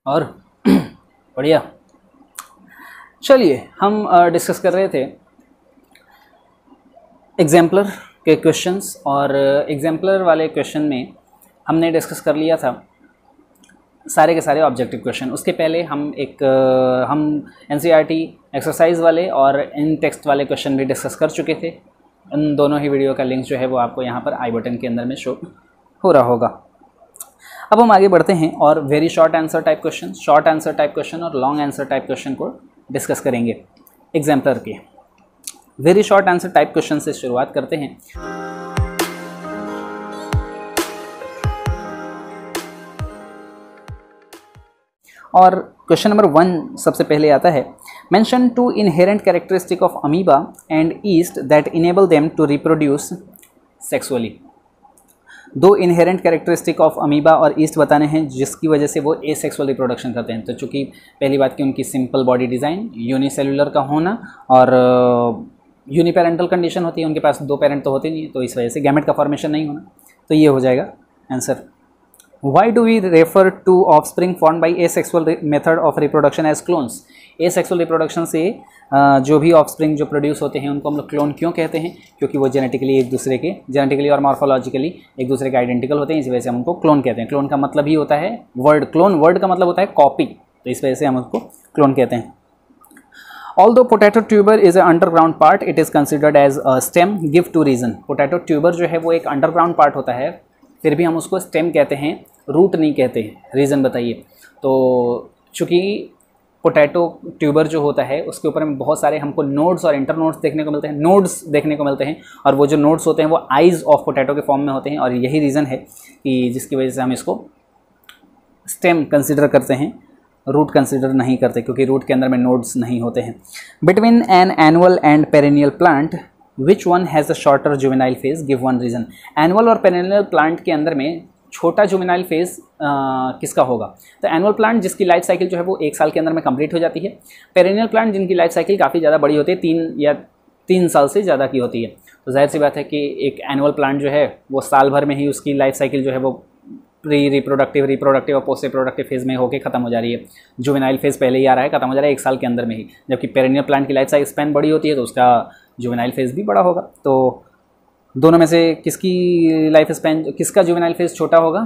और बढ़िया। चलिए हम डिस्कस कर रहे थे एग्जाम्पलर के क्वेश्चंस, और एग्जाम्पलर वाले क्वेश्चन में हमने डिस्कस कर लिया था सारे के सारे ऑब्जेक्टिव क्वेश्चन। उसके पहले हम एनसीईआरटी एक्सरसाइज वाले और इन टेक्स्ट वाले क्वेश्चन भी डिस्कस कर चुके थे। उन दोनों ही वीडियो का लिंक जो है वो आपको यहाँ पर आई बटन के अंदर में शो हो रहा होगा। अब हम आगे बढ़ते हैं और very short answer type question, short answer type question और लॉन्ग आंसर टाइप क्वेश्चन को डिस्कस करेंगे एग्जाम्पलर के। Very short answer type question से शुरुआत करते हैं। और क्वेश्चन नंबर 1 सबसे पहले आता है, mention 2 inherent characteristic of amoeba and yeast that enable them to reproduce sexually. 2 inherent characteristic of amoeba और ईस्ट बताने हैं जिसकी वजह से वो एसेक्सुअल रिप्रोडक्शन करते हैं। तो चूँकि पहली बात कि उनकी सिंपल बॉडी डिज़ाइन, यूनिसेलुलर का होना और यूनिपेरेंटल कंडीशन होती है, उनके पास 2 पेरेंट तो होते नहीं, तो इस वजह से गैमेट का फॉर्मेशन नहीं होना, तो ये हो जाएगा answer. Why do we refer to offspring formed by asexual method of reproduction as clones? asexual reproduction से जो भी offspring जो प्रोड्यूस होते हैं उनको हम लोग क्लोन क्यों कहते हैं? क्योंकि वो जेनेटिकली एक दूसरे के जेनेटिकली और मॉर्फोलॉजिकली एक दूसरे के आइडेंटिकल होते हैं, इस वजह से हम उनको क्लोन कहते हैं। क्लोन का मतलब ही होता है वर्ड, क्लोन वर्ड का मतलब होता है कॉपी, तो इस वजह से हम उसको क्लोन कहते हैं। Although potato tuber is an underground part, it is considered as a stem. Give 2 reason. potato tuber जो है वो एक अंडरग्राउंड पार्ट होता है, फिर भी हम उसको स्टेम कहते हैं, रूट नहीं कहते हैं। रीज़न बताइए। तो चूँकि पोटैटो ट्यूबर जो होता है उसके ऊपर में बहुत सारे हमको नोड्स और इंटरनोड्स देखने को मिलते हैं, नोड्स देखने को मिलते हैं, और वो जो नोड्स होते हैं वो आइज़ ऑफ पोटैटो के फॉर्म में होते हैं, और यही रीज़न है कि जिसकी वजह से हम इसको स्टेम कंसिडर करते हैं, रूट कंसिडर नहीं करते, क्योंकि रूट के अंदर में नोड्स नहीं होते हैं। Between an annual and perennial plant which one has a shorter juvenile phase, give 1 reason. Annual और पेरेनियल प्लांट के अंदर में छोटा जुवेनाइल फेज किसका होगा? तो एनुअल प्लांट जिसकी लाइफ साइकिल जो है वो 1 साल के अंदर में कंप्लीट हो जाती है। पेरेनियल प्लांट जिनकी लाइफ साइकिल काफ़ी ज़्यादा बड़ी होती है, 3 साल से ज़्यादा की होती है। तो जाहिर सी बात है कि एक एनुअल प्लांट जो है वो साल भर में ही उसकी लाइफ साइकिल जो है वो रिप्रोडक्टिव और पोस्ट रिप्रोडक्टिव फेज़ में होकर ख़त्म हो जा रही है। जुवेनाइल फेज़ पहले ही आ रहा है, ख़त्म हो जा रहा है 1 साल के अंदर में ही। जबकि पेरेनियल प्लांट की लाइफ साइकिल स्पैन बड़ी होती है तो उसका जुवेनाइल फेज़ भी बड़ा होगा। तो दोनों में से किसकी लाइफ स्पैन, किसका जुवेनाइल फेज़ छोटा होगा?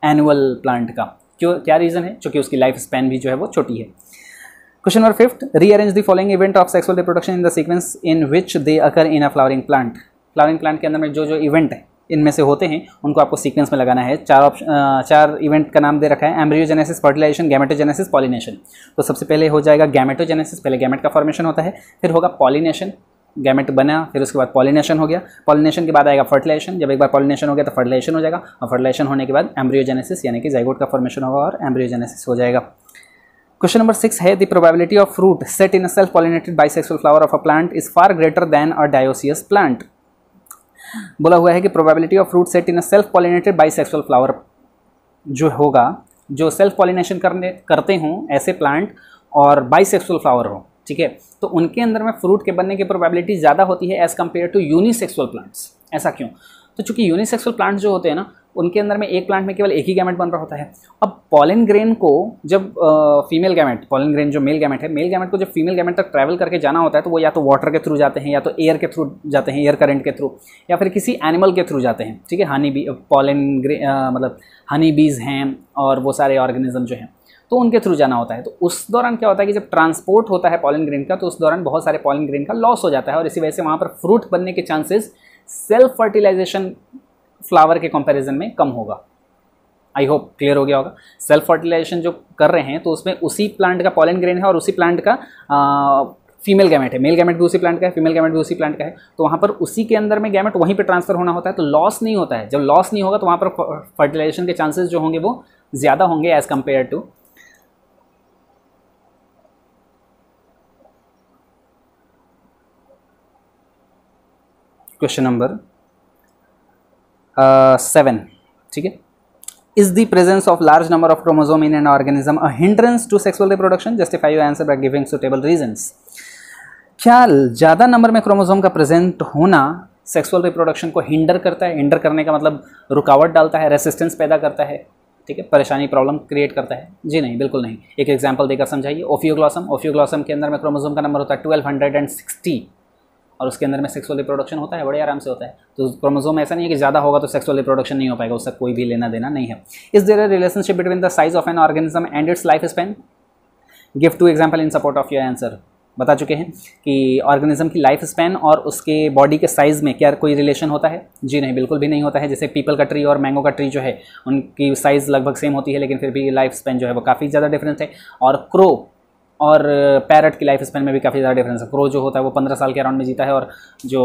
एनुअल प्लांट का। क्यों, क्या रीज़न है? क्योंकि उसकी लाइफ स्पैन भी जो है वो छोटी है। Question number 5, rearrange the following event of sexual reproduction in the sequence in which they occur in a flowering plant. Flowering plant के अंदर में जो जो इवेंट है इनमें से होते हैं उनको आपको सीक्वेंस में लगाना है। 4 इवेंट का नाम दे रखा है, एम्ब्रियोजेनेसिस, फर्टिलाइजेशन, गैमेटोजेनेसिस, पॉलिनेशन। तो सबसे पहले हो जाएगा गैमेटोजेनेसिस, पहले गैमेट का फॉर्मेशन होता है, फिर होगा पॉलिनेशन, गैमेट बना, फिर उसके बाद पॉलिनेशन हो गया, पॉलिनेशन के बाद आएगा फर्टिलाइजेशन, जब एक बार पॉलिनेशन हो गया तो फर्टिलाइजेशन हो जाएगा, और फर्टिलाइजेशन होने के बाद एम्ब्रियोजेनेसिस यानी कि जाइगोट का फॉर्मेशन होगा और एम्ब्रियोजेनेसिस हो जाएगा। क्वेश्चन नंबर 6 है, the probability of fruit set in a self pollinated bisexual flower of a plant is far greater than a dioecious plant. बोला हुआ है कि probability of fruit set in a self pollinated bisexual flower जो होगा, जो self pollination करते हों ऐसे प्लांट और बाइसेक्सुअल फ्लावर हो, ठीक है, तो उनके अंदर में फ्रूट के बनने की प्रोबेबिलिटी ज़्यादा होती है as compare to unisexual plants. ऐसा क्यों? तो चूँकि यूनिसेक्सुअल प्लांट्स जो होते हैं ना, उनके अंदर में एक प्लांट में केवल एक ही गैमेट बन रहा होता है। अब पॉलन ग्रेन को जब फीमेल गैमेट, पॉलन ग्रेन जो मेल गैमेट है, मेल गैमेट को जब फीमेल गैमेट तक ट्रैवल करके जाना होता है तो वो या तो वाटर के थ्रू जाते हैं, या तो एयर के थ्रू जाते हैं, एयर करंट के थ्रू, या फिर किसी एनिमल के थ्रू जाते हैं, ठीक है। हनी बी, पॉलन मतलब हनी बीज हैं और वो सारे ऑर्गेनिज्म जो हैं, तो उनके थ्रू जाना होता है। तो उस दौरान क्या होता है कि जब ट्रांसपोर्ट होता है पॉलन ग्रेन का, तो उस दौरान बहुत सारे पॉलन ग्रेन का लॉस हो जाता है, और इसी वजह से वहाँ पर फ्रूट बनने के चांसेस सेल्फ फर्टिलाइजेशन फ्लावर के कंपैरिजन में कम होगा। आई होप क्लियर हो गया होगा। सेल्फ फर्टिलाइजेशन जो कर रहे हैं तो उसमें उसी प्लांट का पॉलन ग्रेन है और उसी प्लांट का फीमेल गैमेट है, मेल गैमेट भी उसी प्लांट का है, फीमेल गैमेट भी उसी प्लांट का है, तो वहाँ पर उसी के अंदर में गैमेट वहीं पे ट्रांसफर होना होता है, तो लॉस नहीं होता है। जब लॉस नहीं होगा तो वहाँ पर फर्टिलाइजेशन के चांसेस जो होंगे वो ज़्यादा होंगे as compare to question number 7, ठीक है। Is the presence of large number of chromosome in an organism a hindrance to sexual reproduction? Justify your answer by giving suitable reasons. क्या ज़्यादा नंबर में क्रोमोसोम का प्रेजेंट होना sexual reproduction को hinder करता है? हिंडर करने का मतलब रुकावट डालता है, रेसिस्टेंस पैदा करता है, ठीक है, परेशानी प्रॉब्लम क्रिएट करता है? जी नहीं, बिल्कुल नहीं। एक एग्जांपल देकर समझाइए। ओफियोग्लॉसम के अंदर में क्रोमोसोम का नंबर होता है 1260 और उसके अंदर में सेक्सुअल रिप्रोडक्शन होता है, बड़े आराम से होता है। तो क्रोमोसोम ऐसा नहीं है कि ज़्यादा होगा तो सेक्सुअल रिप्रोडक्शन नहीं हो पाएगा, उससे कोई भी लेना देना नहीं है। Is there a relationship between the size of an organism and its life span? Give 2 example in support of your answer. बता चुके हैं कि ऑर्गेनिज्म की लाइफ स्पैन और उसके बॉडी के साइज़ में क्या कोई रिलेशन होता है? जी नहीं, बिल्कुल भी नहीं होता है। जैसे पीपल का ट्री और मैंगो का ट्री जो है उनकी साइज़ लगभग सेम होती है, लेकिन फिर भी लाइफ स्पैन जो है वो काफ़ी ज़्यादा डिफरेंस है। और क्रो और पैरट की लाइफ स्पैन में भी काफ़ी ज़्यादा डिफरेंस है। क्रो जो होता है वो 15 साल के अराउंड में जीता है और जो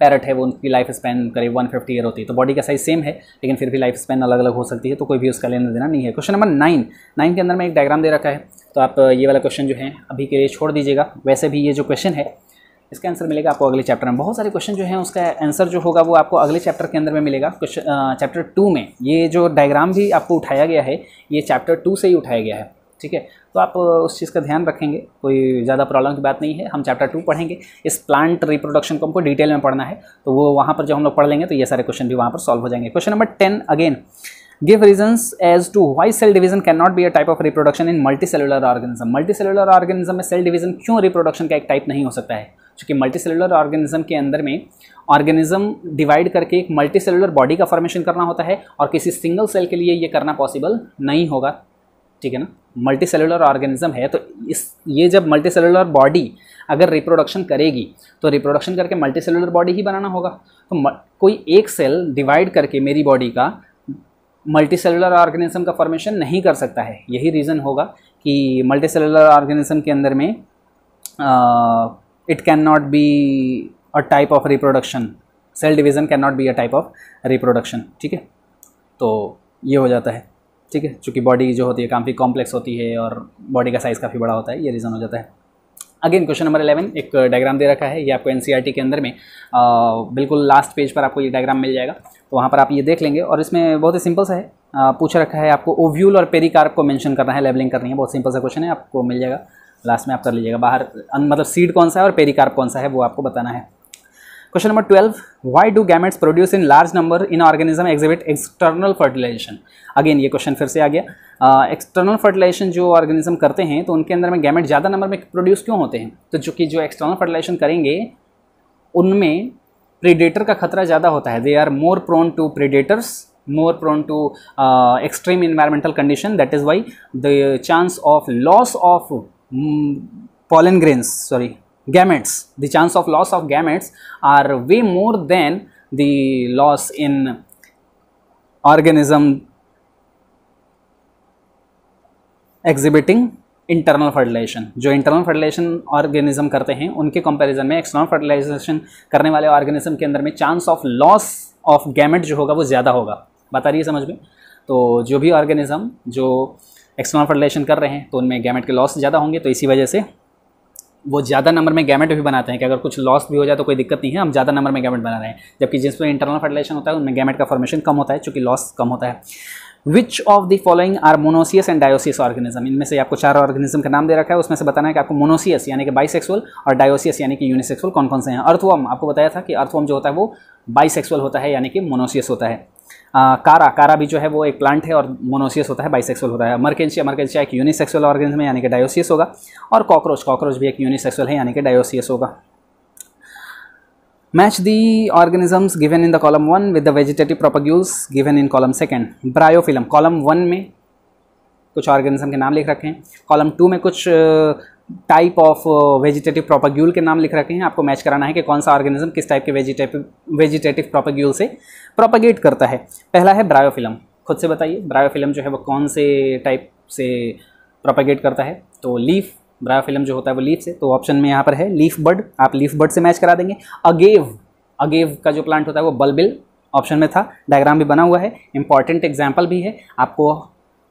पैरट है वो उनकी लाइफ स्पैन करीब 150 ईयर होती है। तो बॉडी का साइज सेम है लेकिन फिर भी लाइफ स्पैन अलग अलग हो सकती है, तो कोई भी उसका लेना देना नहीं है। क्वेश्चन नंबर 9 के अंदर में एक डायग्राम दे रखा है, तो आप ये वाला क्वेश्चन जो है अभी के लिए छोड़ दीजिएगा। वैसे भी ये जो क्वेश्चन है इसका आंसर मिलेगा आपको अगले चैप्टर में। बहुत सारे क्वेश्चन जो हैं उसका आंसर जो होगा वो आपको अगले चैप्टर के अंदर में मिलेगा। चैप्टर 2 में ये जो डायग्राम भी आपको उठाया गया है ये चैप्टर 2 से ही उठाया गया है, ठीक है। तो आप उस चीज़ का ध्यान रखेंगे, कोई ज़्यादा प्रॉब्लम की बात नहीं है। हम चैप्टर 2 पढ़ेंगे। इस प्लांट रिप्रोडक्शन को हमको डिटेल में पढ़ना है, तो वो वहाँ पर जब हम लोग पढ़ लेंगे तो ये सारे क्वेश्चन भी वहाँ पर सॉल्व हो जाएंगे। Question number 10 again, give reasons as to why cell division can not be a type of reproduction in multicellular organism. Multicellular organism में सेल डिवीजन क्यों रिप्रोडक्शन का एक टाइप नहीं हो सकता है? क्योंकि मल्टीसेलुलर ऑर्गेनिज्म के अंदर में ऑर्गेनिज्म डिवाइड करके एक मल्टीसेलुलर बॉडी का फॉर्मेशन करना होता है और किसी सिंगल सेल के लिए ये करना पॉसिबल नहीं होगा, ठीक है ना। मल्टीसेलुलर ऑर्गेनिज्म है तो ये जब मल्टीसेलुलर बॉडी अगर रिप्रोडक्शन करेगी तो रिप्रोडक्शन करके मल्टीसेलुलर बॉडी ही बनाना होगा। तो कोई एक सेल डिवाइड करके मेरी बॉडी का मल्टीसेलुलर ऑर्गेनिज्म का फॉर्मेशन नहीं कर सकता है। यही रीज़न होगा कि मल्टीसेलुलर ऑर्गेनिज्म के अंदर में it can not be a type of reproduction, cell division can not be a type of reproduction, ठीक है। तो ये हो जाता है, ठीक है, चूँकि बॉडी जो होती है काफ़ी कॉम्प्लेक्स होती है और बॉडी का साइज़ काफ़ी बड़ा होता है, ये रीज़न हो जाता है। अगेन क्वेश्चन नंबर 11 एक डायग्राम दे रखा है, ये आपको एनसीईआरटी के अंदर में बिल्कुल लास्ट पेज पर आपको ये डायग्राम मिल जाएगा, तो वहाँ पर आप ये देख लेंगे। और इसमें बहुत ही सिंपल सा है, पूछ रखा है आपको ओव्यूल और पेरिकार्प को मेंशन करना है, लेबलिंग करनी है। बहुत सिंपल सा क्वेश्चन है, आपको मिल जाएगा, लास्ट में आप कर लीजिएगा। बाहर मतलब सीड कौन सा है और पेरिकार्प कौन सा है वो आपको बताना है। Question number 12, why do gametes produce in large number in organism exhibit external fertilization. Again ये क्वेश्चन फिर से आ गया। एक्सटर्नल फर्टिलाइजेशन जो ऑर्गेनिज्म करते हैं तो उनके अंदर में गैमेट ज़्यादा नंबर में प्रोड्यूस क्यों होते हैं? तो चूँकि जो एक्सटर्नल फर्टिलाइजेशन करेंगे उनमें प्रीडेटर का खतरा ज़्यादा होता है। They are more prone to predators, more prone to extreme environmental condition, that is why the chance of loss of pollen grains, gametes, the chance of loss of gametes are way more than the loss in organism exhibiting internal fertilization। जो internal fertilisation organism करते हैं उनके comparison में external fertilisation करने वाले organism के अंदर में chance of loss of gamete जो होगा वो ज़्यादा होगा। बता रही है समझ में? तो जो भी ऑर्गेनिज्म जो एक्सटर्नल फर्टिलाइजेशन कर रहे हैं तो उनमें गैमेट के लॉस ज़्यादा होंगे, तो इसी वजह से वो ज़्यादा नंबर में गैमेट भी बनाते हैं कि अगर कुछ लॉस भी हो जाए तो कोई दिक्कत नहीं है, हम ज़्यादा नंबर में गैमेट बना रहे हैं। जबकि जिसमें इंटरनल फर्टिलाइजेशन होता है उनमें गैमेट का फॉर्मेशन कम होता है चूँकि लॉस कम होता है। Which of the following are monoecious and dioecious organism. इनमें से आपको 4 ऑर्गेनिज्म का नाम दे रखा है, उसमें से बताना है कि आपको मोनोसियस यानी कि बाइसेक्सुअल और डायोसियस यानी कि यूनिसेक्सुअल कौन कौन से हैं। अर्थवर्म आपको बताया था कि अर्थवर्म जो होता है वो बाइसेक्सुअल होता है यानी कि मोनोसियस होता है। कारा भी जो है वो एक प्लांट है और मोनोसियस होता है, बाइसेक्सुअल होता है। मर्केंशिया एक यूनिसेक्सुअल ऑर्गेनिज्म है यानी कि डायोसियस होगा। और कॉकरोच भी एक यूनिसेक्सुअल है यानी कि डायोसियस होगा। Match the organisms given in the column 1 with the vegetative propagules given in column 2। Bryophyllum, column 1 में कुछ ऑर्गेनिज्म के नाम लिख रखे हैं, कॉलम 2 में कुछ टाइप ऑफ वेजिटेटिव प्रोपग्यूल के नाम लिख रखे हैं। आपको मैच कराना है कि कौन सा ऑर्गेनिज्म किस टाइप के वेजिटेटिव प्रोपग्यूल से प्रोपगेट करता है। पहला है ब्रायोफिलम, खुद से बताइए ब्रायोफिलम जो है वो कौन से टाइप से प्रोपगेट करता है? तो लीफ, ब्रायोफिलम जो होता है वो लीफ से, तो ऑप्शन में यहाँ पर है लीफ बड, आप लीफ बड से मैच करा देंगे। अगेव का जो प्लांट होता है वो बल्बिल ऑप्शन में था, डायग्राम भी बना हुआ है, इंपॉर्टेंट एग्जाम्पल भी है। आपको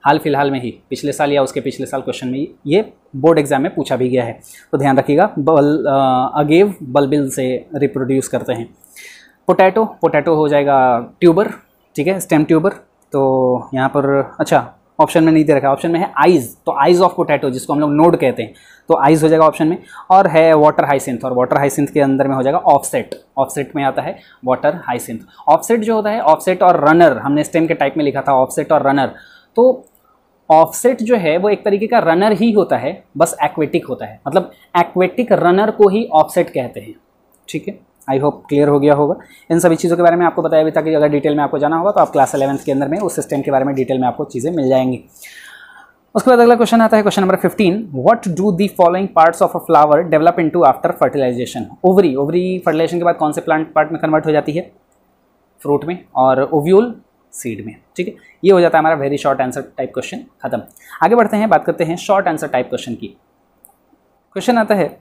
हाल फिलहाल में ही पिछले साल या उसके पिछले साल क्वेश्चन में ये बोर्ड एग्जाम में पूछा भी गया है, तो ध्यान रखिएगा। अगेव बल्बिल से रिप्रोड्यूस करते हैं। पोटैटो हो जाएगा ट्यूबर, ठीक है, स्टेम ट्यूबर। तो यहाँ पर अच्छा ऑप्शन में नहीं दे रखा है, ऑप्शन में है आइज़, तो आइज़ ऑफ पोटैटो जिसको हम लोग नोड कहते हैं, तो आइज़ हो जाएगा ऑप्शन में। और है वाटर हाइसिंथ, और वाटर हाइसिंथ के अंदर में हो जाएगा ऑफसेट, ऑफसेट में आता है वाटर हाइसिंथ। ऑफसेट जो होता है, ऑफसेट और रनर, हमने स्टेम के टाइप में लिखा था ऑफसेट और रनर, तो ऑफसेट जो है वो एक तरीके का रनर ही होता है, बस एक्वेटिक होता है, मतलब एक्वेटिक रनर को ही ऑफसेट कहते हैं। ठीक है, आई होप क्लियर हो गया होगा। इन सभी चीज़ों के बारे में आपको बताया भी था कि अगर डिटेल में आपको जाना होगा तो आप क्लास 11th के अंदर में उस सिस्टम के बारे में डिटेल में आपको चीज़ें मिल जाएंगी। उसके बाद अगला क्वेश्चन आता है, question number 15, what do the following parts of a flower develop into after fertilization. Ovary, ovary fertilization के बाद कौन से प्लांट पार्ट में कन्वर्ट हो जाती है, फ्रूट में, और ओव्यूल सीड में। ठीक है, ये हो जाता है हमारा very short answer type question, खत्म। आगे बढ़ते हैं, बात करते हैं शॉर्ट आंसर टाइप क्वेश्चन की। क्वेश्चन आता है,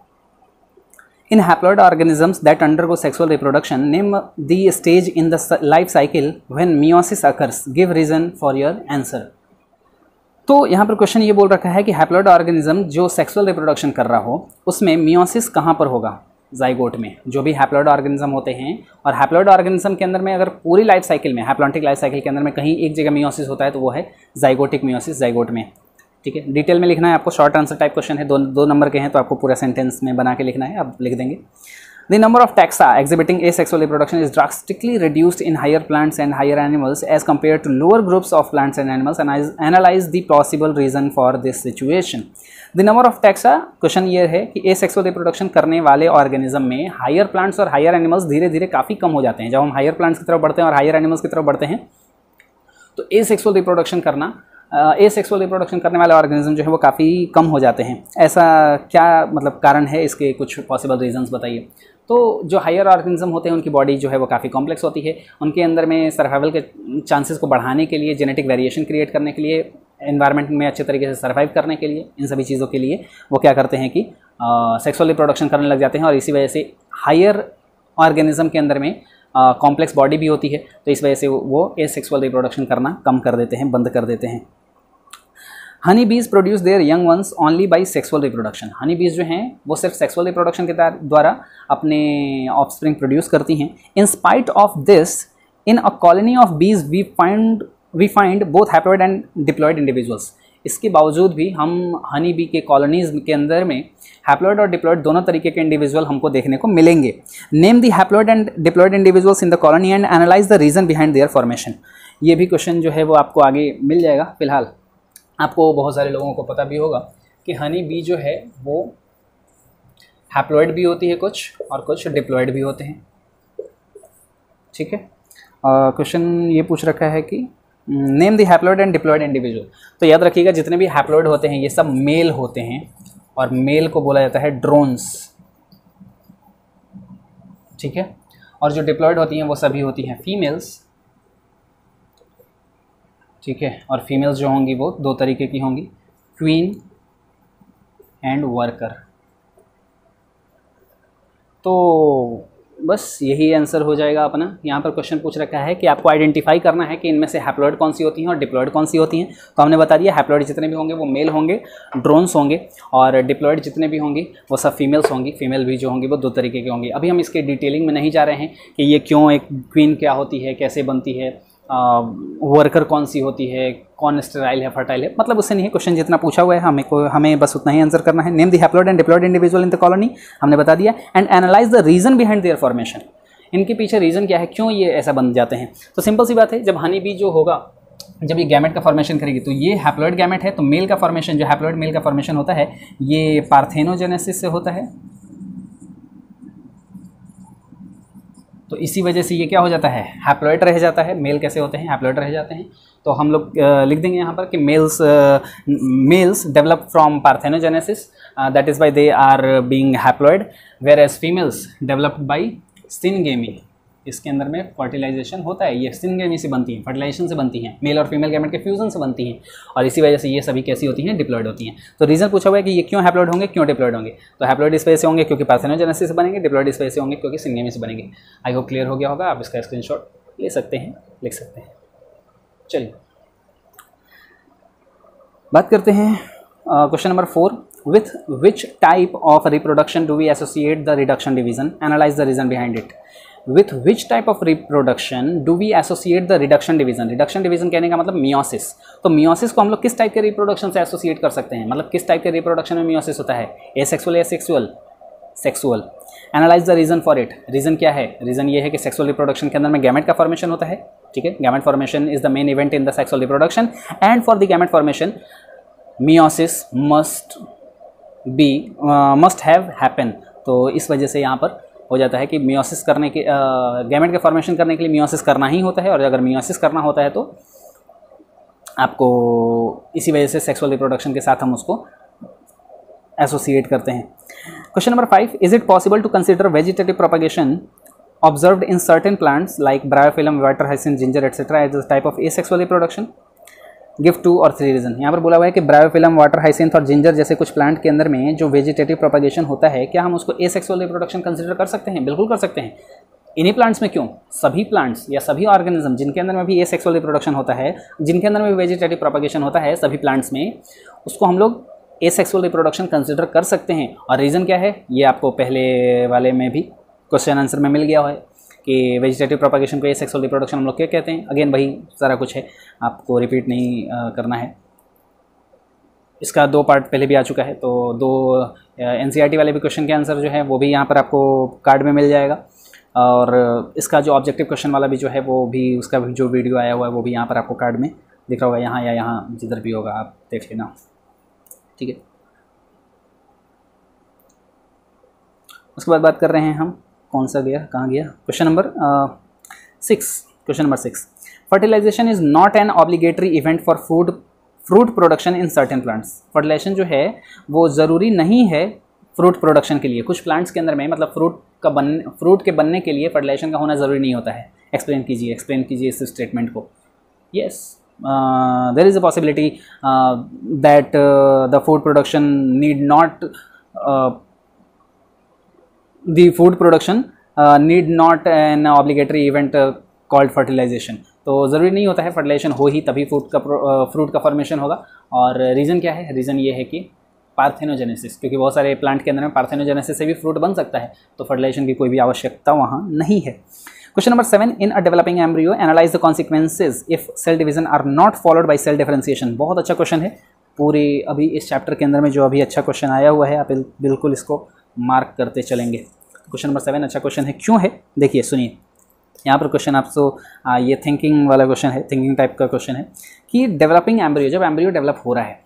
in haploid organisms that undergo sexual reproduction name the stage in the life cycle when meiosis occurs, give reason for your answer. तो यहाँ पर क्वेश्चन ये बोल रखा है कि हैप्लॉइड ऑर्गेनिज्म जो सेक्सुअल रिप्रोडक्शन कर रहा हो उसमें मियोसिस कहाँ पर होगा, जाइगोट में, जो भी हैप्लॉइड ऑर्गेनिज्म होते हैं। और हैप्लॉइड ऑर्गेनिज्म के अंदर में अगर पूरी लाइफ साइकिल में, हैप्लॉन्टिक लाइफ साइकिल के अंदर में कहीं एक जगह मियोसिस होता है तो वो है जाइगोटिक मियोसिस, जाइगोट में। ठीक है, डिटेल में लिखना है आपको, शॉर्ट आंसर टाइप क्वेश्चन है, दो नंबर के हैं तो आपको पूरा सेंटेंस में बना के लिखना है, आप लिख देंगे। The number of taxa exhibiting asexual reproduction is drastically reduced in higher plants and higher animals as compared to lower groups of plants and animals, and analyze the possible reason for this situation. The number of taxa, question ये है कि asexual reproduction करने वाले organism में higher plants और higher animals धीरे धीरे काफ़ी कम हो जाते हैं। जब हम हायर प्लांट्स की तरफ बढ़ते हैं और हायर एनिमल्स की तरफ बढ़ते हैं तो asexual रिप्रोडक्शन करने वाले ऑर्गेनिज्म जो है वो काफ़ी कम हो जाते हैं। ऐसा क्या मतलब कारण है, इसके कुछ पॉसिबल रीजंस बताइए। तो जो हायर ऑर्गेनिज्म होते हैं उनकी बॉडी जो है वो काफ़ी कॉम्प्लेक्स होती है, उनके अंदर में सर्वाइवल के चांसेस को बढ़ाने के लिए, जेनेटिक वेरिएशन क्रिएट करने के लिए, एनवायरनमेंट में अच्छे तरीके से सर्वाइव करने के लिए, इन सभी चीज़ों के लिए वो क्या करते हैं कि सेक्सुअल रिप्रोडक्शन करने लग जाते हैं। और इसी वजह से हायर ऑर्गेनिज्म के अंदर में कॉम्प्लेक्स बॉडी भी होती है, तो इस वजह से वो एसेक्सुअल रिप्रोडक्शन करना कम कर देते हैं, बंद कर देते हैं। हनी बीज produce their young ones only by sexual reproduction. Honey बीज जो हैं वो सिर्फ सेक्सुअल रिप्रोडक्शन के द्वारा अपने ऑफस्प्रिंग प्रोड्यूस करती हैं। In spite of this, in a colony of bees we find both haploid and diploid individuals. इसके बावजूद भी हम हनी बी के कॉलोनीज के अंदर में हैप्लॉइड और डिप्लॉइड दोनों तरीके के इंडिविजुअल हमको देखने को मिलेंगे। Name the haploid and diploid individuals in the colony and analyse the reason behind their formation. ये भी क्वेश्चन जो है वो आपको आगे मिल जाएगा। फिलहाल आपको बहुत सारे लोगों को पता भी होगा कि हनी बी जो है वो हैप्लॉइड भी होती है कुछ, और कुछ डिप्लॉइड भी होते हैं। ठीक है, क्वेश्चन ये पूछ रखा है कि name the haploid and diploid individual. तो याद रखिएगा जितने भी हैप्लॉइड होते हैं ये सब मेल होते हैं, और मेल को बोला जाता है ड्रोन्स। ठीक है, और जो डिप्लॉइड होती हैं वो सभी होती हैं फीमेल्स। ठीक है, और फीमेल्स जो होंगी वो दो तरीके की होंगी, क्वीन एंड वर्कर। तो बस यही आंसर हो जाएगा अपना। यहाँ पर क्वेश्चन पूछ रखा है कि आपको आइडेंटिफाई करना है कि इनमें से हैप्लॉइड कौन सी होती हैं और डिप्लॉइड कौन सी होती हैं। तो हमने बता दिया हैप्लॉइड जितने भी होंगे वो मेल होंगे, ड्रोन्स होंगे, और डिप्लॉइड जितने भी होंगी वो सब फीमेल्स होंगी। फीमेल भी जो होंगी वो दो तरीके की होंगी। अभी हम इसके डिटेलिंग में नहीं जा रहे हैं कि ये क्यों, एक क्वीन क्या होती है, कैसे बनती है, वर्कर कौन सी होती है, कौन स्टेराइल है, फर्टाइल है, मतलब उससे नहीं है। क्वेश्चन जितना पूछा हुआ है हमें बस उतना ही आंसर करना है। Name the haploid and diploid individual in the colony, हमने बता दिया। And analyse the reason behind their formation, इनके पीछे रीजन क्या है, क्यों ये ऐसा बन जाते हैं। तो सिंपल सी बात है, जब हनी बी जो होगा, जब ये गैमेट का फॉर्मेशन करेगी तो ये हैप्लॉइड गैमेट है, तो मेल का फॉर्मेशन, जो हैप्लॉइड मेल का फॉर्मेशन होता है ये पार्थेनोजेनेसिस से होता है। तो इसी वजह से ये क्या हो जाता है, हैप्लॉइड रह जाता है। मेल कैसे होते हैं, हैप्लॉइड रह जाते हैं। तो हम लोग लिख देंगे यहाँ पर कि males develop from parthenogenesis, that is by they are being haploid, whereas females developed by syngamy. इसके अंदर में फर्टिलाइजेशन होता है, ये सिनगेमी से बनती हैं, फर्टिलाइजेशन से बनती हैं, मेल और फीमेल गैमेट के फ्यूजन से बनती हैं, और इसी वजह से ये सभी कैसी होती हैं, डिप्लॉइड होती हैं। तो रीज़न पूछा हुआ है कि ये क्यों हैप्लॉइड होंगे, क्यों डिप्लॉइड होंगे। तो हैप्लॉइड इस वजह से होंगे क्योंकि पार्थेनोजेनेसिस से बनेंगे, डिप्लॉइड इस वजह से होंगे क्योंकि सिनगेमी से बनेंगे। आई होप क्लियर हो गया होगा, आप इसका स्क्रीनशॉट ले सकते हैं, लिख सकते हैं। चलिए बात करते हैं question number 4, with which type of reproduction do we associate the reduction division, analyze the reason behind it। With which type of reproduction do we associate the reduction division. Reduction division कहने का मतलब meiosis. तो meiosis को हम लोग किस type के reproduction से एसोसिएट कर सकते हैं, मतलब किस टाइप के रिप्रोडक्शन में मियोसिस होता है, एसेक्सुअल या sexual, sexual. Analyse the reason for it. Reason क्या है, रीजन ये है कि सेक्सुअल रिप्रोडक्शन के अंदर में गैमेट का फॉर्मेशन होता है, ठीक है। Gamete formation is the main event in the sexual reproduction and for the gamete formation meiosis must have happen. तो इस वजह से यहाँ पर हो जाता है कि मियोसिस करने के गैमेट के फॉर्मेशन करने के लिए मियोसिस करना ही होता है, और अगर मियोसिस करना होता है तो आपको इसी वजह से सेक्सुअल रिप्रोडक्शन के साथ हम उसको एसोसिएट करते हैं। Question number 5, is it possible to consider vegetative propagation observed in certain plants like bryophyllum, water hyacinth, ginger etcetera as a type of asexual reproduction. Give 2 और 3 रीजन। यहाँ पर बोला हुआ है कि ब्रायोफिलम, वाटर हाइसिंथ और जिंजर जैसे कुछ प्लांट के अंदर में जो वेजिटेटिव प्रोपगेशन होता है, क्या हम उसको एसेक्सुअल रिप्रोडक्शन कंसिडर कर सकते हैं? बिल्कुल कर सकते हैं। इन्हीं प्लांट्स में क्यों, सभी प्लांट्स या सभी ऑर्गेनिज्म जिनके अंदर में भी एसेक्सुअल रिप्रोडक्शन होता है, जिनके अंदर में वेजिटेटिव प्रोपगेशन होता है, सभी प्लांट्स में उसको हम लोग एसेक्सुअल रिप्रोडक्शन कंसिडर कर सकते हैं। और रीज़न क्या है, ये आपको पहले वाले में भी क्वेश्चन आंसर में मिल गया है कि वेजिटेटिव प्रोपगेशन को एसेक्सुअल रिप्रोडक्शन हम लोग क्या कहते हैं। अगेन वही सारा कुछ है, आपको रिपीट नहीं करना है। इसका 2 पार्ट पहले भी आ चुका है, तो 2 NCERT वाले भी क्वेश्चन के आंसर जो है वो भी यहाँ पर आपको कार्ड में मिल जाएगा, और इसका जो ऑब्जेक्टिव क्वेश्चन वाला भी जो है वो भी, उसका भी जो वीडियो आया हुआ है वो भी यहाँ पर आपको कार्ड में दिख रहा होगा, यहाँ या यहाँ जिधर भी होगा आप देख लेना, ठीक है। उसके बाद बात कर रहे हैं हम, कौन सा गया, कहाँ गया, question number 6। Question number 6, fertilization is not an obligatory event for fruit production in certain plants. Fertilization जो है वो ज़रूरी नहीं है फ्रूट प्रोडक्शन के लिए। कुछ प्लांट्स के अंदर में मतलब फ्रूट के बनने के लिए फर्टिलाइजेशन का होना ज़रूरी नहीं होता है। एक्सप्लेन कीजिए इस स्टेटमेंट को। Yes, there is a possibility that the food production need not an obligatory event called fertilization। तो ज़रूरी नहीं होता है फर्टिलाइजेशन हो ही तभी फ्रूट का फॉर्मेशन होगा। और रीज़न क्या है, रीज़न ये है कि पार्थेनोजेनेसिस, क्योंकि बहुत सारे प्लांट के अंदर में पार्थेनोजेनेसिस से भी फ्रूट बन सकता है, तो फर्टिलाइजेशन की कोई भी आवश्यकता वहाँ नहीं है। Question number 7, in a developing embryo analyse the consequences if cell division are not followed by cell differentiation. बहुत अच्छा क्वेश्चन है, पूरे अभी इस चैप्टर के अंदर में जो अभी अच्छा क्वेश्चन आया हुआ है, आप बिल्कुल इसको मार्क करते चलेंगे। क्वेश्चन नंबर 7 अच्छा क्वेश्चन है, क्यों है देखिए सुनिए। यहाँ पर क्वेश्चन आपको ये थिंकिंग वाला क्वेश्चन है, थिंकिंग टाइप का क्वेश्चन है कि डेवलपिंग एम्ब्रियो, जब एम्ब्रियो डेवलप हो रहा है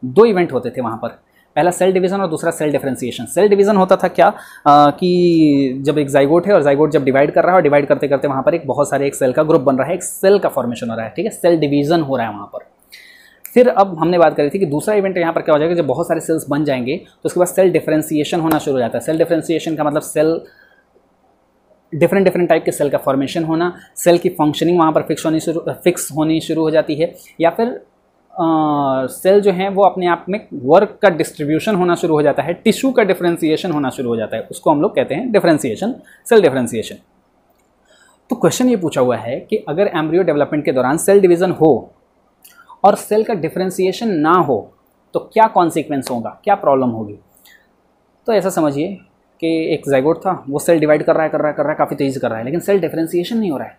2 इवेंट होते थे वहाँ पर, पहला सेल डिवीज़न और दूसरा सेल डिफरेंशिएशन। सेल डिवीज़न होता था क्या कि जब एक जाइगोट है और जाइगोट जब डिवाइड कर रहा है और डिवाइड करते करते वहाँ पर एक बहुत सारे एक सेल का ग्रुप बन रहा है, एक सेल का फॉर्मेशन हो रहा है, ठीक है, सेल डिवीज़न हो रहा है वहाँ पर। फिर अब हमने बात करी थी कि दूसरा इवेंट यहाँ पर क्या हो जाएगा, जब बहुत सारे सेल्स बन जाएंगे तो उसके बाद सेल डिफरेंशिएशन होना शुरू हो जाता है। सेल डिफरेंशिएशन का मतलब सेल डिफरेंट टाइप के सेल का फॉर्मेशन होना, सेल की फंक्शनिंग वहाँ पर फिक्स होनी शुरू हो जाती है, या फिर सेल जो है वो अपने आप में वर्क का डिस्ट्रीब्यूशन होना शुरू हो जाता है, टिश्यू का डिफरेंशिएशन होना शुरू हो जाता है, उसको हम लोग कहते हैं डिफरेंशिएशन, सेल डिफरेंशिएशन। तो क्वेश्चन ये पूछा हुआ है कि अगर एम्ब्रियो डेवलपमेंट के दौरान सेल डिवीज़न हो और सेल का डिफरेंशिएशन ना हो तो क्या कॉन्सिक्वेंस होगा, क्या प्रॉब्लम होगी। तो ऐसा समझिए कि एक जाइगोट था, वो सेल डिवाइड कर रहा है काफ़ी तेज़ कर रहा है, लेकिन सेल डिफरेंशिएशन नहीं हो रहा है।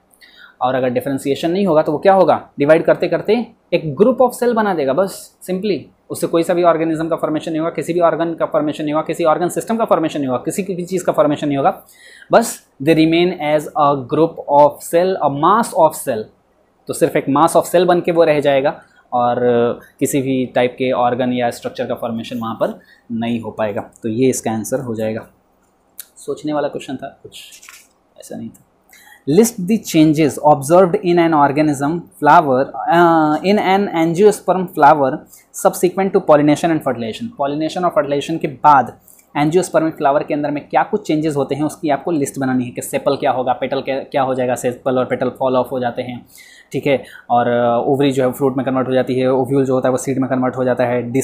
और अगर डिफरेंशिएशन नहीं होगा तो वो क्या होगा, डिवाइड करते करते एक ग्रुप ऑफ सेल बना देगा, बस सिंपली। उससे कोई सा भी ऑर्गेनिज्म का फॉर्मेशन नहीं होगा, किसी भी ऑर्गन का फॉर्मेशन नहीं होगा, किसी ऑर्गन सिस्टम का फॉर्मेशन नहीं होगा, किसी भी चीज़ का फॉर्मेशन नहीं होगा, बस they remain as a group of cell, a mass of cell. तो सिर्फ एक मास ऑफ सेल बन के वो रह जाएगा और किसी भी टाइप के ऑर्गन या स्ट्रक्चर का फॉर्मेशन वहाँ पर नहीं हो पाएगा। तो ये इसका आंसर हो जाएगा। सोचने वाला क्वेश्चन था, कुछ ऐसा नहीं था। List the changes observed in an organism flower in an angiosperm flower subsequent to pollination and fertilization. Pollination और फर्टिलाइजेशन के बाद एंजियोस्पर्मिक फ्लावर के अंदर में क्या कुछ चेंजेस होते हैं उसकी आपको लिस्ट बनानी है कि सेपल क्या होगा, पेटल क्या हो जाएगा, सेपल और पेटल फॉल ऑफ हो जाते हैं, ठीक है, और ओवरी जो है फ्रूट में कन्वर्ट हो जाती है, ओव्यूल जो होता है वो सीड में कन्वर्ट हो जाता है,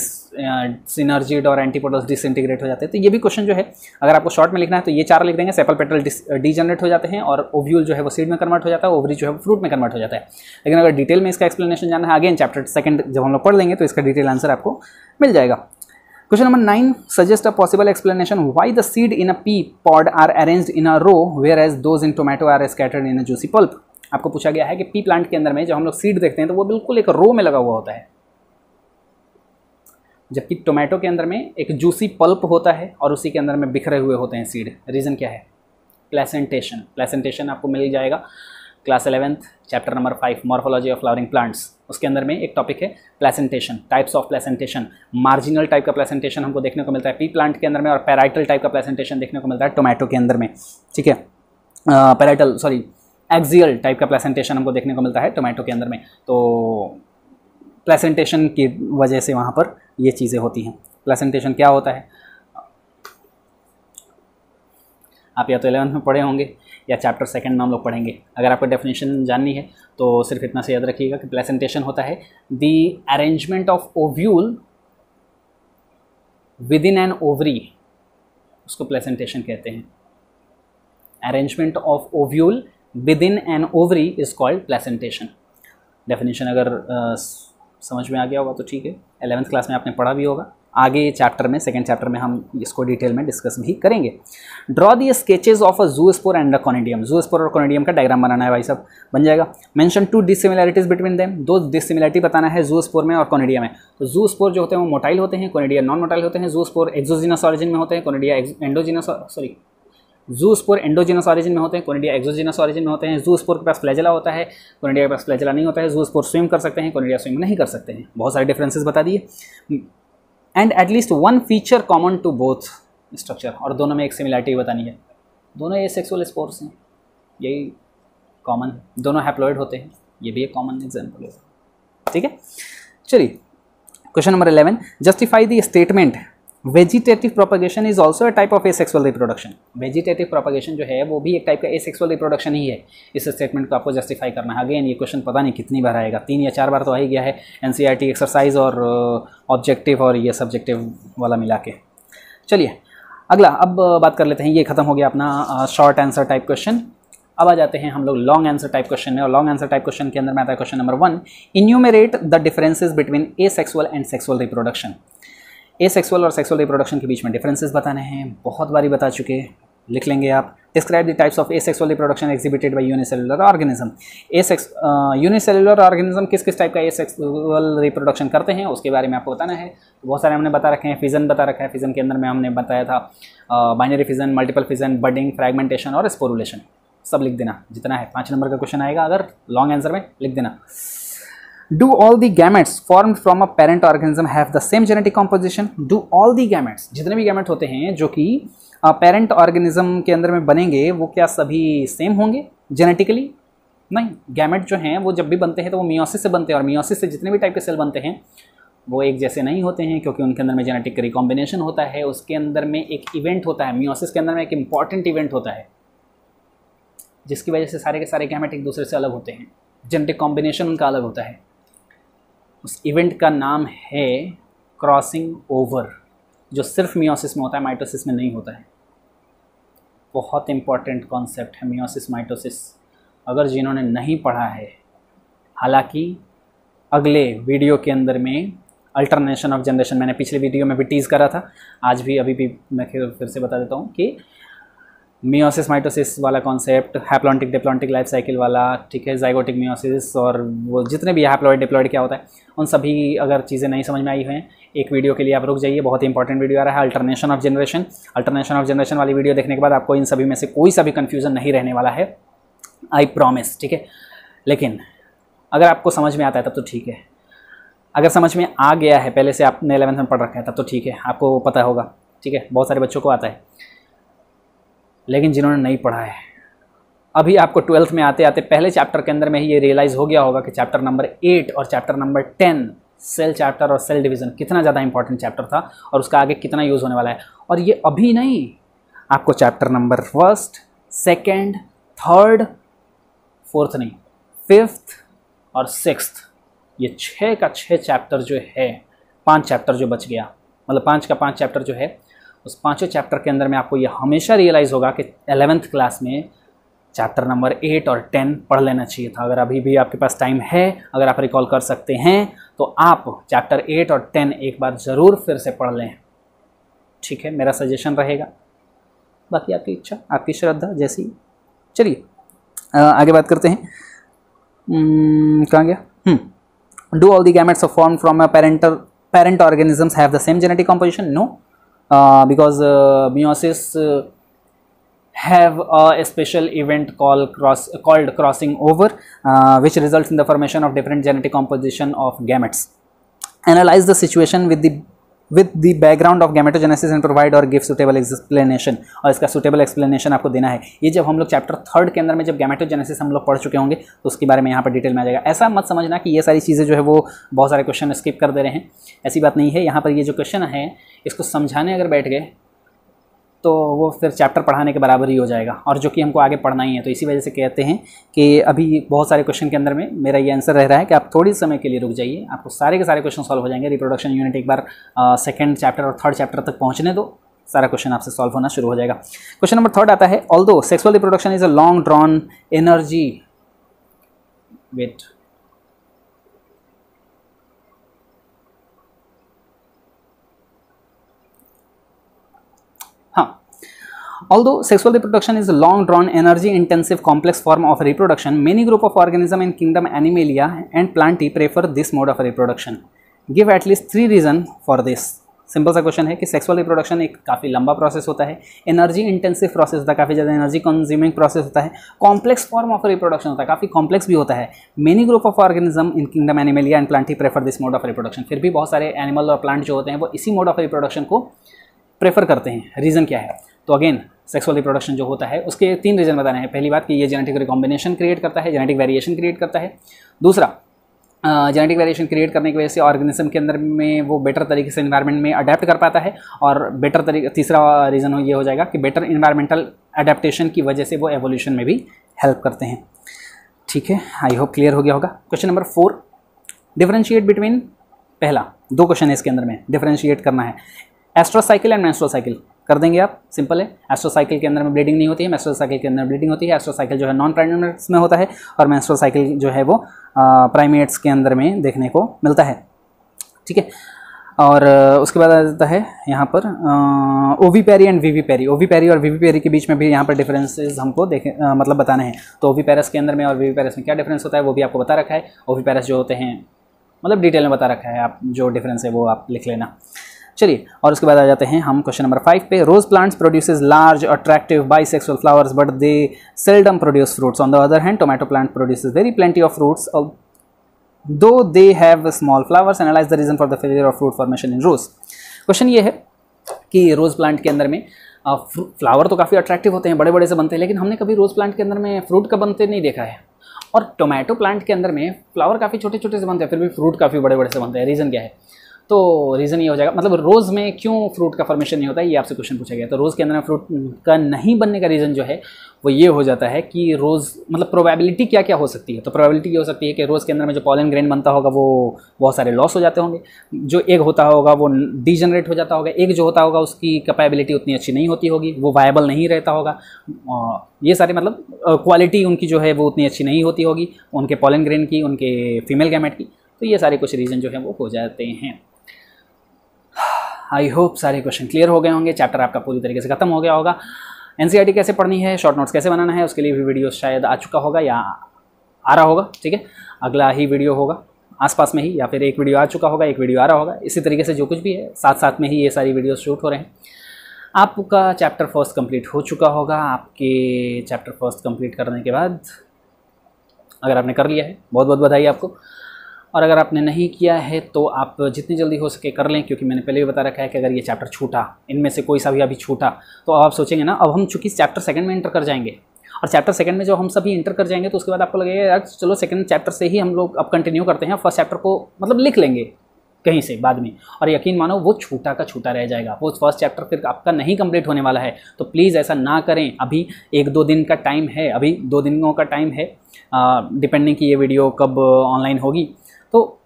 सिनर्जिड और एंटीपोडस डिसइंटीग्रेट हो जाते हैं। तो ये भी क्वेश्चन जो है अगर आपको शॉर्ट में लिखना है तो ये 4 लिख देंगे, सेपल पेटल डीजनरेट हो जाते हैं और ओव्यूल जो है वो सीड में कन्वर्ट हो जाता है, ओवरी जो है वो फ्रूट में कन्वर्ट हो जाता है। लेकिन अगर डिटेल में इसका एक्सप्लेनेशन जानना है, अगेन चैप्टर 2 जब हम लोग पढ़ लेंगे तो इसका डिटेल आंसर आपको मिल जाएगा। Question number 9, suggest a possible explanation why the seed in a pea pod are arranged in a row whereas those in tomato are scattered in a juicy pulp. आपको पूछा गया है कि पी प्लांट के अंदर में जब हम लोग सीड देखते हैं तो वो बिल्कुल एक रो में लगा हुआ होता है, जबकि टोमेटो के अंदर में एक जूसी पल्प होता है और उसी के अंदर में बिखरे हुए होते हैं सीड। रीज़न क्या है? प्लेसेंटेशन। प्लेसेंटेशन आपको मिल जाएगा class 11th chapter number 5 morphology of flowering plants, उसके अंदर में एक टॉपिक है placentation, types of placentation. Marginal type का प्लेसेंटेशन हमको देखने को मिलता है पी प्लांट के अंदर में और पैराइटल टाइप का प्लेसेंटेशन देखने को मिलता है टोमेटो के अंदर में, ठीक है। एक्सियल टाइप का प्लेसेंटेशन हमको देखने को मिलता है टोमेटो के अंदर में। तो प्लेसेंटेशन की वजह से वहाँ पर ये चीज़ें होती हैं। प्लेसेंटेशन क्या होता है आप या तो 11th में पढ़े होंगे या चैप्टर 2 में हम लोग पढ़ेंगे। अगर आपको डेफिनेशन जाननी है तो सिर्फ इतना से याद रखिएगा कि प्लेसेंटेशन होता है the arrangement of ovule with in an ovary, उसको प्लेसेंटेशन कहते हैं। Arrangement of ovule with in an ovary is called placentation. Definition अगर समझ में आ गया होगा तो ठीक है, 11th क्लास में आपने पढ़ा भी होगा। आगे चैप्टर में 2nd चैप्टर में हम इसको डिटेल में डिस्कस भी करेंगे। Draw the sketches of a zoospore and a conidium. Zoospore और कॉनिडियम का डायग्राम बनाना है भाई साहब, बन जाएगा। Mention 2 dissimilarities between them, 2 dissimilarity बताना है जूस्पोर में और कॉनिडियम में। तो जूस्पोर जो होते हैं वो मोटाइल होते हैं, कॉनिडिया नॉन मोटाइल होते हैं। जूस्पोर एक्सोजिनस ऑरिजिन में होते हैं, conidia endogenous zoospore endogenous origin में होते हैं, कॉनिडिया एक्सोजिनस ऑरिजिन में होते हैं। जूस्पोर के पास फ्लैजेला होता है, कॉनिडिया के पास फ्लैजेला नहीं होता है। जूस्पोर स्विम कर सकते हैं, कॉनिडिया स्विम नहीं कर सकते हैं। बहुत सारे डिफरेंसेस बता दिए। And at least 1 feature common to both structure, और दोनों में एक सिमिलैरिटी बतानी है। दोनों एसेक्सुअल स्पोर्स हैं, यही कॉमन। दोनों हैप्लॉइड होते हैं, ये भी एक कॉमन एग्जाम्पल है, ठीक है। चलिए question number 11, justify the statement vegetative propagation is also a type of asexual reproduction. Vegetative propagation जो है वो भी एक टाइप का एसेक्सुअल रिप्रोडक्शन ही है। इस स्टेटमेंट को आपको जस्टिफाई करना है। अगेन ये क्वेश्चन पता नहीं कितनी बार आएगा, 3 या 4 बार तो आ ही गया है। एनसीईआरटी एक्सरसाइज और ऑब्जेक्टिव और ये सब्जेक्टिव वाला मिला के। चलिए अगला अब बात कर लेते हैं। ये खत्म हो गया अपना शॉर्ट आंसर टाइप क्वेश्चन। अब आ जाते हैं हम लोग लॉन्ग आंसर टाइप क्वेश्चन में। और लॉन्ग आंसर टाइप क्वेश्चन के अंदर में आता है question number 1, enumerate the differences between asexual and sexual reproduction. Asexual और सेक्सुअल रिप्रोडक्शन के बीच में डिफरेंसेस बताने हैं, बहुत बारी बता चुके, लिख लेंगे आप। Describe the types of asexual reproduction exhibited by unicellular organism. Unicellular organism किस किस टाइप का एसेक्सुअल रिप्रोडक्शन करते हैं उसके बारे में आपको बताना है। तो बहुत सारे हमने बता रखे हैं। फिजन बता रखा है, फिजन के अंदर में हमने बताया था binary fission, multiple fission, budding, fragmentation और स्पोरुलेशन। सब लिख देना जितना है। 5 नंबर का क्वेश्चन आएगा अगर लॉन्ग आंसर में, लिख देना। Do all the gametes formed from a parent organism have the same genetic composition? Do all the gametes, जितने भी गैमेट होते हैं जो कि पेरेंट ऑर्गेनिज्म के अंदर में बनेंगे वो क्या सभी सेम होंगे जेनेटिकली? नहीं। गैमेट जो हैं वो जब भी बनते हैं तो वो मियोसिस से बनते हैं, और मियोसिस से जितने भी टाइप के सेल बनते हैं वो एक जैसे नहीं होते हैं, क्योंकि उनके अंदर में जेनेटिक रिकॉम्बिनेशन होता है। उसके अंदर में एक इवेंट होता है, मियोसिस के अंदर में एक इंपॉर्टेंट इवेंट होता है जिसकी वजह से सारे के सारे गैमेट एक दूसरे से अलग होते हैं। जेनेटिक कॉम्बिनेशन उनका अलग होता है। उस इवेंट का नाम है क्रॉसिंग ओवर, जो सिर्फ मियोसिस में होता है, माइटोसिस में नहीं होता है। बहुत इंपॉर्टेंट कॉन्सेप्ट है मियोसिस माइटोसिस, अगर जिन्होंने नहीं पढ़ा है। हालांकि अगले वीडियो के अंदर में अल्टरनेशन ऑफ जनरेशन, मैंने पिछले वीडियो में भी टीज़ करा था, आज भी अभी भी मैं फिर से बता देता हूँ कि मियोसिस माइटोसिस वाला concept, haplontic diplontic life cycle वाला, ठीक है, जाइगोटिक मियोसिस और वो जितने भी हैप्लॉइड डिप्लॉइड क्या होता है, उन सभी अगर चीज़ें नहीं समझ में आई हैं एक वीडियो के लिए आप रुक जाइए। बहुत ही इंपॉर्टेंट वीडियो आ रहा है alternation of generation. Alternation of generation वाली वीडियो देखने के बाद आपको इन सभी में से कोई सा भी कन्फ्यूज़न नहीं रहने वाला है, आई प्रॉमिस, ठीक है। लेकिन अगर आपको समझ में आता है तब तो ठीक है, अगर समझ में आ गया है, पहले से आपने 11th में पढ़ रखा है तब तो ठीक है, आपको पता होगा, ठीक है। बहुत सारे बच्चों को आता है, लेकिन जिन्होंने नहीं पढ़ा है, अभी आपको 12th में आते आते पहले चैप्टर के अंदर में ही ये रियलाइज़ हो गया होगा कि चैप्टर नंबर 8 और चैप्टर नंबर 10 सेल चैप्टर और सेल डिवीज़न कितना ज़्यादा इंपॉर्टेंट चैप्टर था और उसका आगे कितना यूज़ होने वाला है। और ये अभी नहीं, आपको चैप्टर नंबर 1, 2, 3, 4th नहीं, 5th और 6th, ये 6 का 6 चैप्टर जो है, 5 चैप्टर जो बच गया, मतलब 5 का 5 चैप्टर जो है, उस 5 चैप्टर के अंदर में आपको ये हमेशा रियलाइज़ होगा कि 11th क्लास में चैप्टर नंबर 8 और 10 पढ़ लेना चाहिए था। अगर अभी भी आपके पास टाइम है, अगर आप रिकॉल कर सकते हैं तो आप चैप्टर 8 और 10 एक बार ज़रूर फिर से पढ़ लें, ठीक है, मेरा सजेशन रहेगा, बाकी आपकी इच्छा, आपकी श्रद्धा जैसी। चलिए आगे बात करते हैं। कहाँ गया? Do all the gametes of form from a parent organisms have the same genetic composition? No, because meiosis have a special event called crossing over, which results in the formation of different genetic composition of gametes. Analyze the situation with the background of gametogenesis and provide or give suitable explanation. और इसका suitable explanation आपको देना है। ये जब हम लोग chapter 3 के अंदर में जब गैमेटोजेनेसिस हम लोग पढ़ चुके होंगे तो उसके बारे में यहाँ पर डिटेल में आ जाएगा। ऐसा मत समझना कि ये सारी चीज़ें जो है वो बहुत सारे क्वेश्चन स्किप कर दे रहे हैं, ऐसी बात नहीं है। यहाँ पर ये जो क्वेश्चन है इसको समझाने अगर बैठ गए तो वो फिर चैप्टर पढ़ाने के बराबर ही हो जाएगा, और जो कि हमको आगे पढ़ना ही है। तो इसी वजह से कहते हैं कि अभी बहुत सारे क्वेश्चन के अंदर में मेरा ये आंसर रह रहा है कि आप थोड़ी समय के लिए रुक जाइए, आपको सारे के सारे क्वेश्चन सॉल्व हो जाएंगे। रिप्रोडक्शन यूनिट एक बार सेकंड चैप्टर और थर्ड चैप्टर तक पहुंचने दो, सारा क्वेश्चन आपसे सॉल्व होना शुरू हो जाएगा। क्वेश्चन नंबर 3 आता है, although sexual reproduction is a long drawn energy wait Although sexual reproduction is a long-drawn, energy-intensive, complex form of reproduction, many group of organisms in kingdom Animalia and Plantae prefer this mode of reproduction. Give at least 3 reasons for this. Simple सा question है कि sexual reproduction एक काफ़ी लंबा process होता है, energy intensive process होता है, काफ़ी ज़्यादा एनर्जी कंज्यूमिंग प्रोसेस होता है, कॉम्प्लेक्स फॉर्म ऑफ रिप्रोडक्शन होता है, काफ़ी कॉम्प्लेक्स भी होता है। Many group of organism in kingdom animalia and Plantae prefer this mode of reproduction. फिर भी बहुत सारे एनिमल और प्लांट जो होते हैं वो इसी मोड ऑफ रिप्रोडक्शन को प्रेफर करते हैं। रीज़न क्या है? तो अगेन सेक्सुअल रिप्रोडक्शन जो होता है उसके 3 रीज़न बताने हैं। पहली बात कि ये जेनेटिक रिकॉम्बिनेशन क्रिएट करता है, जेनेटिक वेरिएशन क्रिएट करता है। दूसरा, जेनेटिक वेरिएशन क्रिएट करने की वजह से ऑर्गेनिज्म के अंदर में वो बेटर तरीके से एनवायरनमेंट में अडेप्ट कर पाता है, और बेटर तरीके, तीसरा रीज़न ये हो जाएगा कि बेटर एनवायरमेंटल अडेप्टेशन की वजह से वो एवोल्यूशन में भी हेल्प करते हैं। ठीक है, आई होप क्लियर हो गया होगा। क्वेश्चन नंबर 4, डिफरेंशिएट बिटवीन, पहला 2 क्वेश्चन है इसके अंदर में, डिफरेंशिएट करना है एस्ट्रोसाइकिल एंड मेंस्ट्रुअल साइकिल। कर देंगे आप, सिंपल है। एस्ट्रोसाइकिल के अंदर में ब्लीडिंग नहीं होती है, मेंस्ट्रुअल साइकिल के अंदर ब्लीडिंग होती है। एस्ट्रोसाइकिल जो है नॉन प्राइमेट्स में होता है और मेंस्ट्रुअल साइकिल जो है वो प्राइमेट्स के अंदर में देखने को मिलता है। ठीक है, और उसके बाद आ जाता है यहाँ पर ओवीपेरी एंड वीवीपेरी। ओवीपेरी और वीवीपेरी के बीच में भी यहाँ पर डिफरेंसेस हमको मतलब बताने हैं। तो ओवीपेरस के अंदर में और वीवीपेरस में क्या डिफरेंस होता है वो भी आपको बता रखा है। ओवीपेरस जो होते हैं मतलब डिटेल में बता रखा है, आप जो डिफरेंस है वो आप लिख लेना। चलिए, और उसके बाद आ जाते हैं हम क्वेश्चन नंबर 5 पे। Rose plants produces large attractive bisexual flowers but they seldom produce fruits. On the other hand tomato plant produces very plenty of fruits though they have small flowers. Analyse the reason for the failure of fruit formation in rose. Question ये है कि rose plant के अंदर में flower तो काफ़ी attractive होते हैं, बड़े बड़े से बनते हैं, लेकिन हमने कभी रोज प्लांट के अंदर में फ्रूट का बनते नहीं देखा है। और टोमेटो प्लांट के अंदर में फ्लावर काफ़ी छोटे छोटे से बनते हैं, फिर भी फ्रूट काफ़ी बड़े बड़े से बनते हैं। रीज़न क्या है? तो रीज़न ये हो जाएगा, मतलब रोज़ में क्यों फ्रूट का फॉर्मेशन नहीं होता है, ये आपसे क्वेश्चन पूछा गया। तो रोज़ के अंदर में फ्रूट का नहीं बनने का रीज़न जो है वो ये हो जाता है कि रोज़ मतलब प्रोबेबिलिटी क्या क्या हो सकती है। तो प्रोबेबिलिटी ये हो सकती है कि रोज़ के अंदर में जो पॉलन ग्रेन बनता होगा वो बहुत सारे लॉस हो जाते होंगे, जो एग होता होगा वो डीजनरेट हो जाता होगा, एग जो होता होगा उसकी कैपेबिलिटी उतनी अच्छी नहीं होती होगी, वो वायबल नहीं रहता होगा, ये सारे मतलब क्वालिटी उनकी जो है वो उतनी अच्छी नहीं होती होगी, उनके पॉलन ग्रेन की, उनके फीमेल गैमेट की। तो ये सारे कुछ रीज़न जो है वो हो जाते हैं। आई होप सारे क्वेश्चन क्लियर हो गए होंगे, चैप्टर आपका पूरी तरीके से खत्म हो गया होगा। एनसीईआरटी कैसे पढ़नी है, शॉर्ट नोट्स कैसे बनाना है, उसके लिए भी वीडियो शायद आ चुका होगा या आ रहा होगा। ठीक है, अगला ही वीडियो होगा आसपास में ही, या फिर एक वीडियो आ चुका होगा, एक वीडियो आ रहा होगा। इसी तरीके से जो कुछ भी है साथ साथ में ही ये सारी वीडियोस शूट हो रहे हैं। आपका चैप्टर फर्स्ट कंप्लीट हो चुका होगा। आपके चैप्टर फर्स्ट कंप्लीट करने के बाद अगर आपने कर लिया है बहुत बहुत बधाई आपको, और अगर आपने नहीं किया है तो आप जितनी जल्दी हो सके कर लें, क्योंकि मैंने पहले भी बता रखा है कि अगर ये चैप्टर छूटा, इनमें से कोई सा भी अभी छूटा, तो आप सोचेंगे ना अब हम चूँकि चैप्टर सेकंड में इंटर कर जाएंगे, और चैप्टर सेकंड में जो हम सभी इंटर कर जाएंगे तो उसके बाद आपको लगेगा यार चलो सेकंड चैप्टर से ही हम लोग अब कंटिन्यू करते हैं, फर्स्ट चैप्टर को मतलब लिख लेंगे कहीं से बाद में, और यकीन मानो वो छूटा का छूटा रह जाएगा, वो फर्स्ट चैप्टर फिर आपका नहीं कंप्लीट होने वाला है। तो प्लीज़ ऐसा ना करें, अभी 1-2 दिन का टाइम है, अभी 2 दिनों का टाइम है, डिपेंडिंग कि ये वीडियो कब ऑनलाइन होगी, तो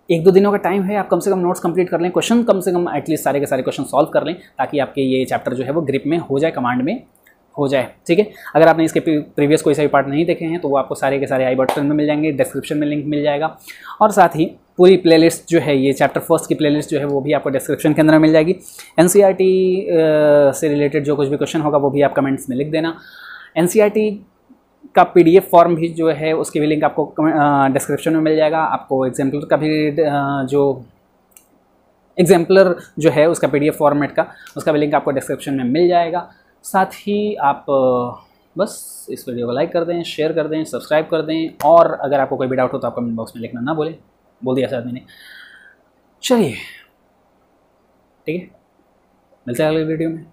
1-2 दिनों का टाइम है। आप कम से कम नोट्स कंप्लीट कर लें, क्वेश्चन कम से कम एटलीस्ट सारे के सारे क्वेश्चन सॉल्व कर लें, ताकि आपके ये चैप्टर जो है वो ग्रिप में हो जाए, कमांड में हो जाए। ठीक है, अगर आपने इसके प्रीवियस कोई सा भी पार्ट नहीं देखे हैं तो वो आपको सारे के सारे आई बटन में मिल जाएंगे, डिस्क्रिप्शन में लिंक मिल जाएगा, और साथ ही पूरी प्लेलिस्ट जो है, ये चैप्टर फर्स्ट की प्लेलिस्ट जो है वो भी आपको डिस्क्रिप्शन के अंदर मिल जाएगी। एनसीईआरटी से रिलेटेड जो कुछ भी क्वेश्चन होगा वो भी आप कमेंट्स में लिख देना। एनसीईआरटी का पीडीएफ फॉर्म भी जो है उसकी भी लिंक आपको डिस्क्रिप्शन में मिल जाएगा। आपको एग्जाम्पलर का भी जो एग्जाम्पलर जो है उसका पीडीएफ फॉर्मेट का, उसका भी लिंक आपको डिस्क्रिप्शन में मिल जाएगा। साथ ही आप बस इस वीडियो को लाइक कर दें, शेयर कर दें, सब्सक्राइब कर दें, और अगर आपको कोई भी डाउट हो तो आप कमेंट बॉक्स में लिखना ना बोलें, बोल दिया शायद मैंने। चलिए ठीक है, मिलते हैं अगले वीडियो में।